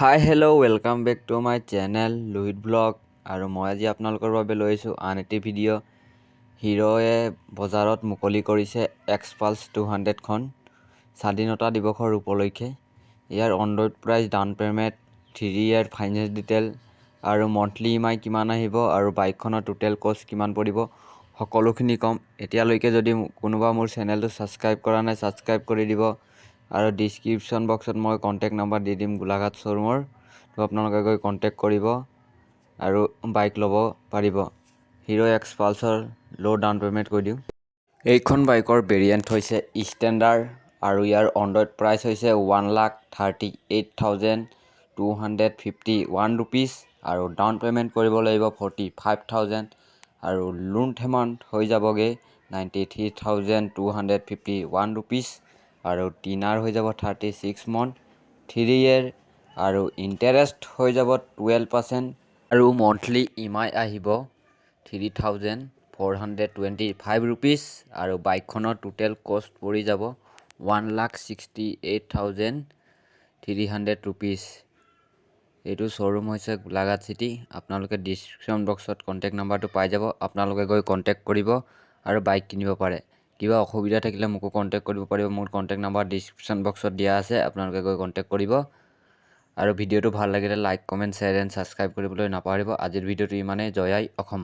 High hello' welcome back to my channel Lohit blog. আৰু মই আজি আপোনালোকৰ বাবে লৈ আহিছোঁ আন এটি ভিডিঅ'। হিৰ'য়ে বজাৰত মুকলি কৰিছে এক্সপালছ 200খন স্বাধীনতা দিৱসৰ উপলক্ষে। ইয়াৰ on road price, down payment, 3 year finance detail আৰু মন্থলি EMI কিমান আহিব আৰু বাইকখনৰ টোটেল কষ্ট কিমান পৰিব সকলোখিনি ক'ম। এতিয়ালৈকে যদি কোনোবা মোৰ চেনেলটো ছাবস্ক্ৰাইব কৰা নাই, ছাবস্ক্ৰাইব কৰি দিব। আৰু ডিছক্ৰিপশ্যন বক্সত মই কণ্টেক্ট নম্বৰ দি দিম গোলাঘাট শ্ব'ৰুমৰ, তো আপোনালোকে গৈ কণ্টেক্ট কৰিব আৰু বাইক ল'ব পাৰিব। হিৰ' এক্সপালছৰ ল' ডাউন পে'মেণ্ট কৰি দিওঁ। এইখন বাইকৰ ভেৰিয়েণ্ট হৈছে ষ্টেণ্ডাৰ্ড আৰু ইয়াৰ অন ৰোড প্ৰাইচ হৈছে 1,38,251 ৰুপিজ আৰু ডাউন পে'মেণ্ট কৰিব লাগিব 45,000 আৰু লোন এমাউণ্ট হৈ যাবগৈ 93,251 ৰুপিজ আৰু টিনাৰ হৈ যাব 36 month, 3 year আৰু ইণ্টাৰেষ্ট হৈ যাব 12% আৰু মন্থলি EMI আহিব 3,425 ৰুপিজ আৰু বাইকখনৰ টোটেল কষ্ট পৰি যাব 1,68,300 ৰুপিজ। এইটো শ্ব'ৰুম হৈছে গোলাঘাট চিটি। আপোনালোকে ডিছক্ৰিপশ্যন বক্সত কণ্টেক্ট নাম্বাৰটো পাই যাব, আপোনালোকে গৈ কণ্টেক্ট কৰিব আৰু বাইক কিনিব পাৰে। কিবা অসুবিধা থাকিলে মোকো কণ্টেক্ট কৰিব পাৰিব। মোৰ কণ্টেক্ট নাম্বাৰ ডিছক্ৰিপশ্যন বক্সত দিয়া আছে, আপোনালোকে গৈ কণ্টেক্ট কৰিব। আৰু ভিডিঅ'টো ভাল লাগিলে like, comment, share and subscribe কৰিবলৈ নাপাহৰিব। আজিৰ ভিডিঅ'টো ইমানেই। জয় আই অসম।